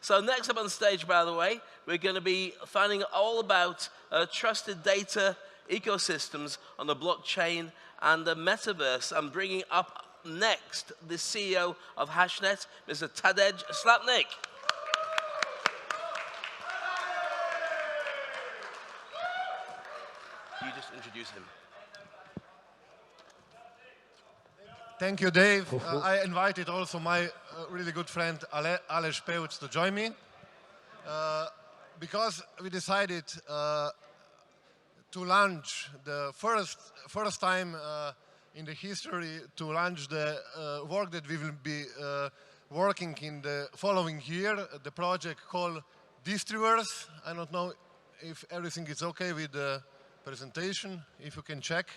So next up on stage, by the way, we're going to be finding all about trusted data ecosystems on the blockchain and the metaverse. I'm bringing up next the CEO of Hashnet, Mr. Tadej Slapnik. You just introduce him. Thank you, Dave. I invited also my really good friend allits to join me because we decided to launch the first time in the history to launch the work that we will be working in the following year, the project called Distriverse. I don't know if everything is okay with the presentation, if you can check.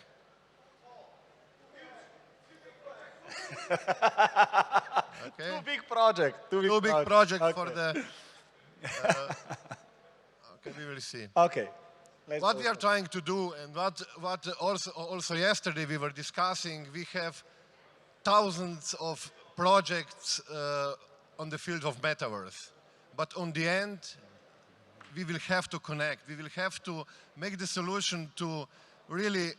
Okay. Too big project. Too big project okay. For the. Okay, we will see. Okay. What we are trying to do, and what also yesterday we were discussing, we have thousands of projects on the field of metaverse, but on the end, we will have to connect. We will have to make the solution to really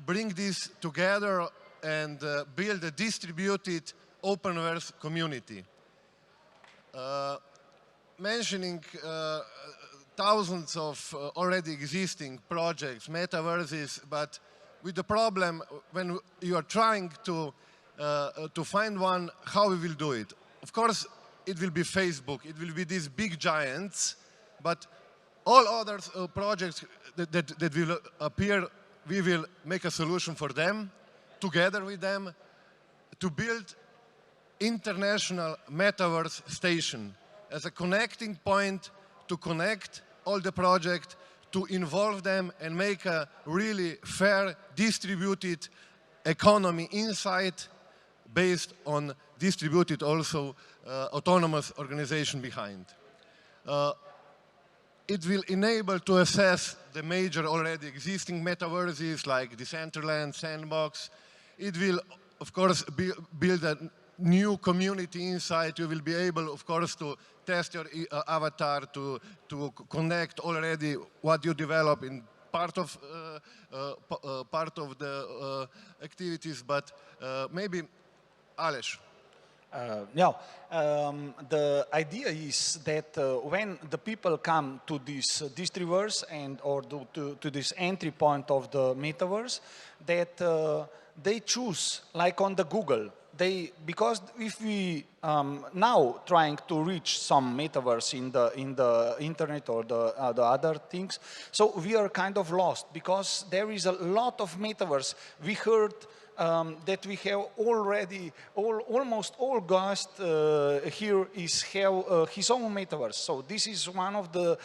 bring this together and build a distributed open-earth community. Mentioning thousands of already existing projects, metaverses, but with the problem when you are trying to find one, how we will do it. Of course, it will be Facebook, it will be these big giants, but all other projects that will appear, we will make a solution for them, together with them, to build international metaverse station as a connecting point to connect all the projects, to involve them and make a really fair, distributed economy inside based on distributed also autonomous organization behind. It will enable to assess the major already existing metaverses like Decentraland, Sandbox. It will, of course, build a new community inside. You will be able, of course, to test your avatar, to connect already what you develop in part of the activities. But maybe, Aleš. The idea is that when the people come to this Distriverse or to this entry point of the metaverse, that they choose, like on the Google, because if we now trying to reach some metaverse in the internet or the other things, so we are kind of lost because there is a lot of metaverse. We heard that we have already almost all guests here have his own metaverse. So this is one of the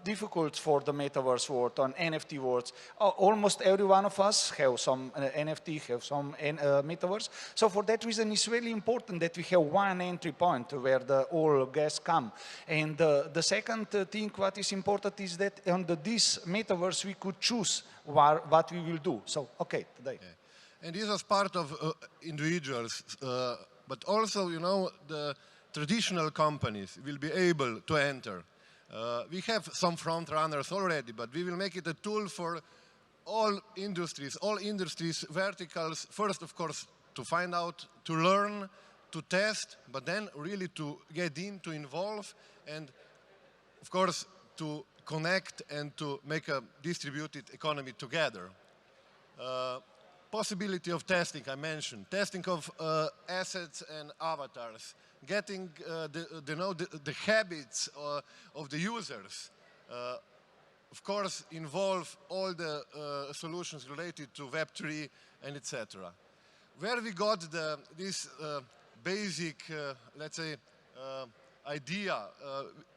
difficult for the metaverse world on NFT worlds. Almost every one of us have some NFT, have some metaverse. So for that reason, it's really important that we have one entry point where all guests come. And the second thing what is important is that on this metaverse we could choose what we will do. So okay, today. Okay. And this was part of individuals, but also, you know, the traditional companies will be able to enter. We have some front runners already, but we will make it a tool for all industries verticals. First, of course, to find out, to learn, to test, but then really to get in, to involve, and of course, to connect and to make a distributed economy together. Possibility of testing, I mentioned. Testing of assets and avatars. Getting the habits of the users. Of course, involve all the solutions related to Web3 and etc. Where we got this basic, let's say, idea.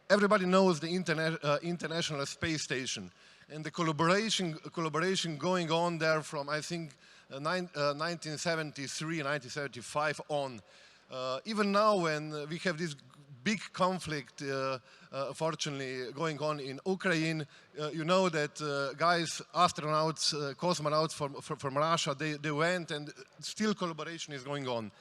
Everybody knows the International Space Station and the collaboration going on there from, I think, 1973, 1975 on. Even now when we have this big conflict, fortunately, going on in Ukraine, you know that guys, astronauts, cosmonauts from Russia, they went and still collaboration is going on.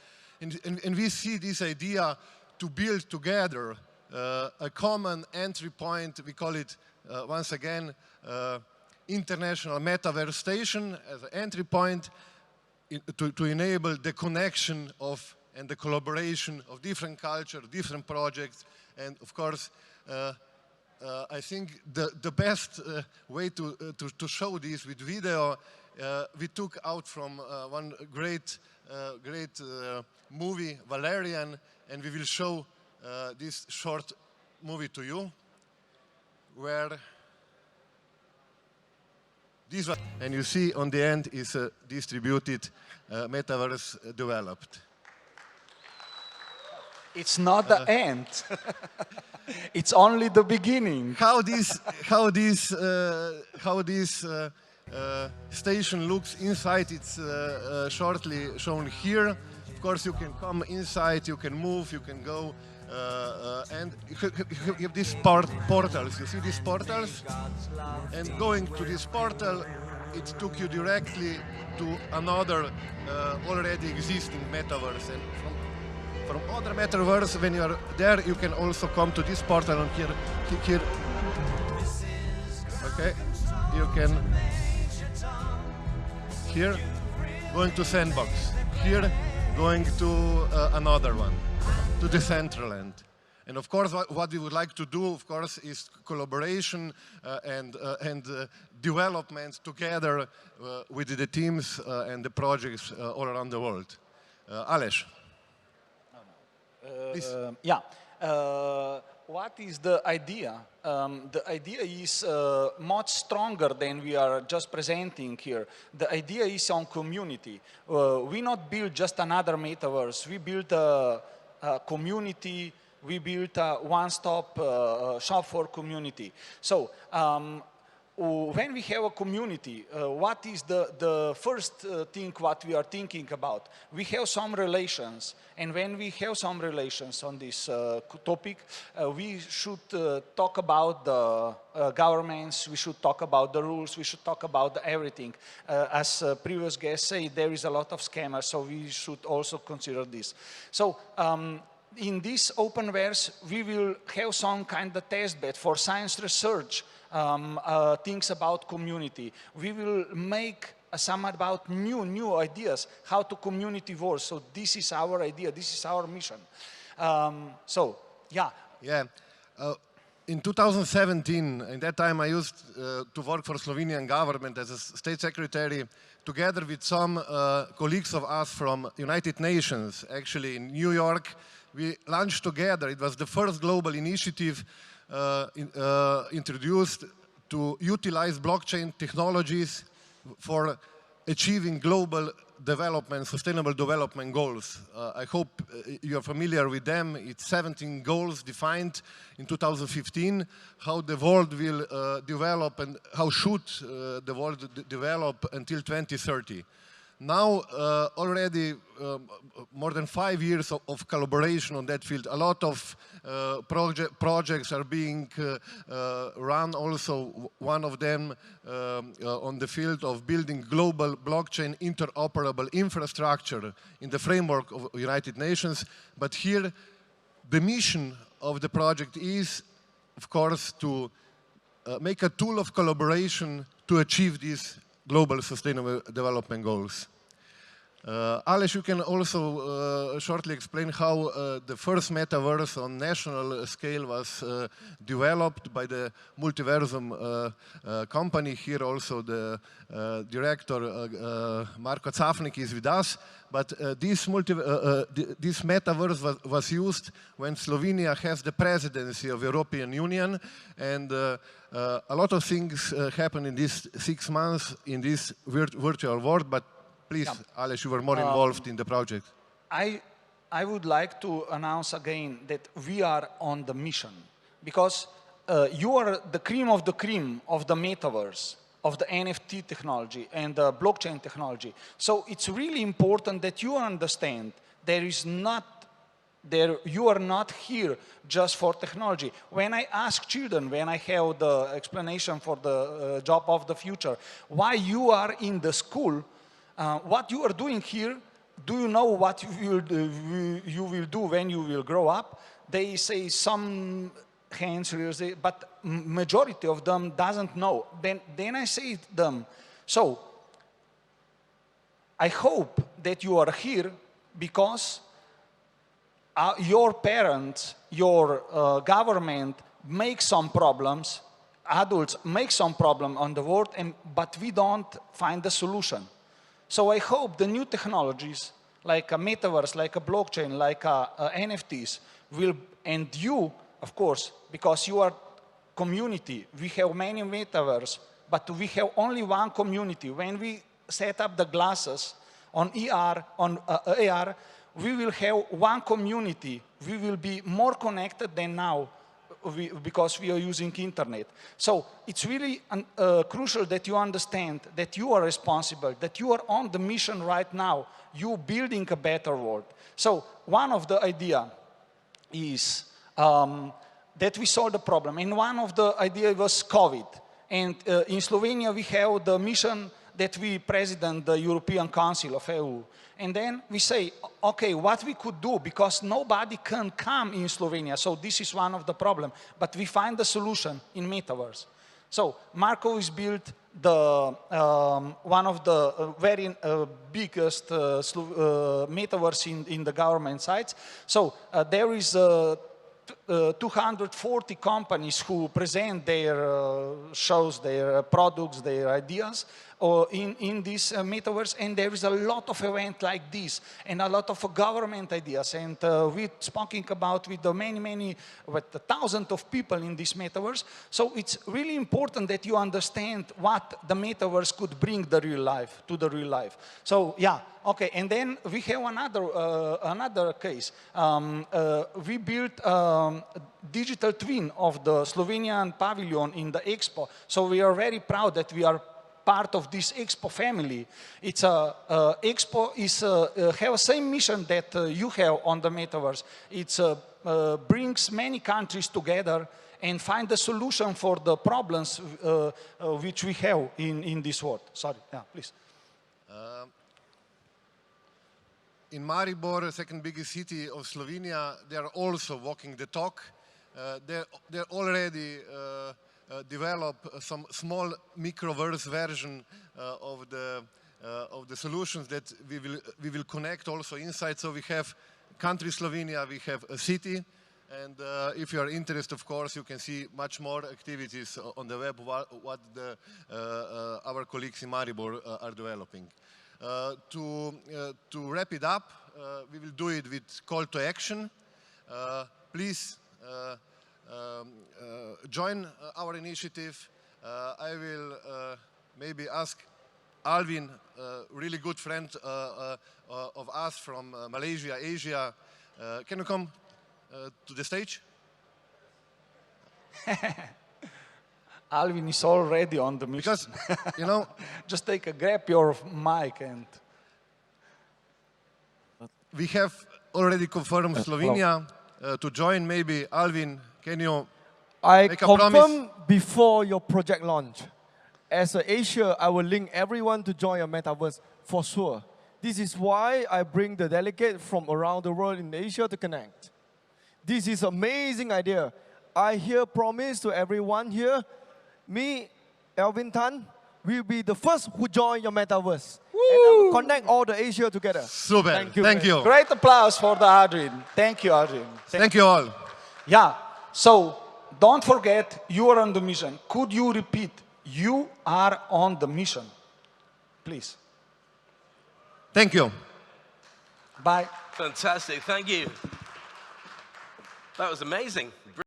And we see this idea to build together a common entry point. We call it, once again, International Metaverse Station as an entry point to enable the connection of and the collaboration of different culture, different projects, and of course, I think the best way to show this with video, we took out from one great movie, Valerian, and we will show this short movie to you, where this one, and you see on the end is a distributed metaverse developed. It's not the end. It's only the beginning. How this station looks inside, it's shortly shown here. Of course, you can come inside, you can move, you can go, and you have these portals. You see these portals? And going to this portal, it took you directly to another already existing metaverse. And from other metaverse, when you are there, you can also come to this portal and here, okay, you can, here, going to Sandbox, here, going to another one, to the central end. And of course, what we would like to do, of course, is collaboration and development together with the teams and the projects all around the world. Aleš. What is the idea? The idea is much stronger than we are just presenting here. The idea is on community. We not build just another metaverse. We build a community. We built a one-stop shop for community. So when we have a community, what is the first thing what we are thinking about? We have some relations, and when we have some relations on this topic, we should talk about the governments, we should talk about the rules, we should talk about everything. As previous guests say, there is a lot of scammers, so we should also consider this. So in this openverse, we will have some kind of test bed for science research, things about community. We will make some about new ideas, how to community work. So this is our idea, this is our mission. In 2017, in that time I used to work for Slovenian government as a state secretary, together with some colleagues of us from United Nations, actually in New York. We launched together, it was the first global initiative introduced to utilize blockchain technologies for achieving global development, sustainable development goals. I hope you're familiar with them. It's 17 goals defined in 2015, how the world will develop and how should the world develop until 2030. Now, already more than 5 years of collaboration on that field. A lot of projects are being run also, one of them on the field of building global blockchain interoperable infrastructure in the framework of United Nations. But here, the mission of the project is, of course, to make a tool of collaboration to achieve these global sustainable development goals. Aleš, you can also shortly explain how the first metaverse on national scale was developed by the Multiversum company. Here also the director, Marko Cafnik, is with us. But this metaverse was used when Slovenia has the presidency of European Union, and a lot of things happened in these 6 months in this virtual world. But please, Aleš, you were more involved in the project. I would like to announce again that we are on the mission, because you are the cream of the metaverse, of the NFT technology and the blockchain technology. So it's really important that you understand you are not here just for technology. When I ask children, when I have the explanation for the job of the future, why you are in the school, what you are doing here, do you know what you will do when you will grow up? they say some hands raised, but majority of them doesn't know. Then I say to them, so I hope that you are here because your parents, your government make some problems, adults make some problem on the world, but we don't find the solution. So I hope the new technologies, like a metaverse, like a blockchain, like NFTs, will, and you, of course, because you are community, we have many metaverse, but we have only one community. When we set up the glasses on on AR, we will have one community. We will be more connected than now because we are using internet. So it's really crucial that you understand that you are responsible, that you are on the mission right now. You building a better world. So one of the idea is that we solve the problem. And one of the ideas was COVID. And in Slovenia, we have the mission that we president the European Council of EU. And then we say, okay, what we could do, because nobody can come in Slovenia, so this is one of the problems. But we find the solution in metaverse. So Marco is built the one of the very biggest metaverse in the government sites. So there is 240 companies who present their shows, their products, their ideas in this metaverse, and there is a lot of events like this, and a lot of government ideas, and we're speaking about with the with the thousands of people in this metaverse. So it's really important that you understand what the metaverse could bring to the real life. So yeah, okay, and then we have another case. We built digital twin of the Slovenian pavilion in the Expo. So we are very proud that we are part of this Expo family. It's Expo have the same mission that you have on the metaverse. It brings many countries together and find a solution for the problems which we have in this world. Sorry, yeah, please. In Maribor, the second biggest city of Slovenia, they are also walking the talk. They already develop some small microverse version of the solutions that we will connect also inside. So we have country Slovenia, we have a city, and if you are interested, of course, you can see much more activities on the web what our colleagues in Maribor are developing. To wrap it up, we will do it with call to action. Please join our initiative. I will maybe ask Alvin, a really good friend of us from Malaysia, Asia. Can you come to the stage? Alvin is already on the mission. Because, you know, just grab your mic and... We have already confirmed Slovenia to join. Maybe, Alvin, can you make a promise? I confirm before your project launch. As Asia, I will link everyone to join your metaverse for sure. This is why I bring the delegate from around the world in Asia to connect. This is an amazing idea. I here promise to everyone here, me, Alvin Tan, will be the first who join your metaverse. Woo! And I will connect all the Asia together. Super. Thank you. Thank you. Great applause for the Adrian. Thank you, Adrian. Thank you all. Yeah, so don't forget, you are on the mission. Could you repeat, you are on the mission? Please. Thank you. Bye. Fantastic. Thank you. That was amazing.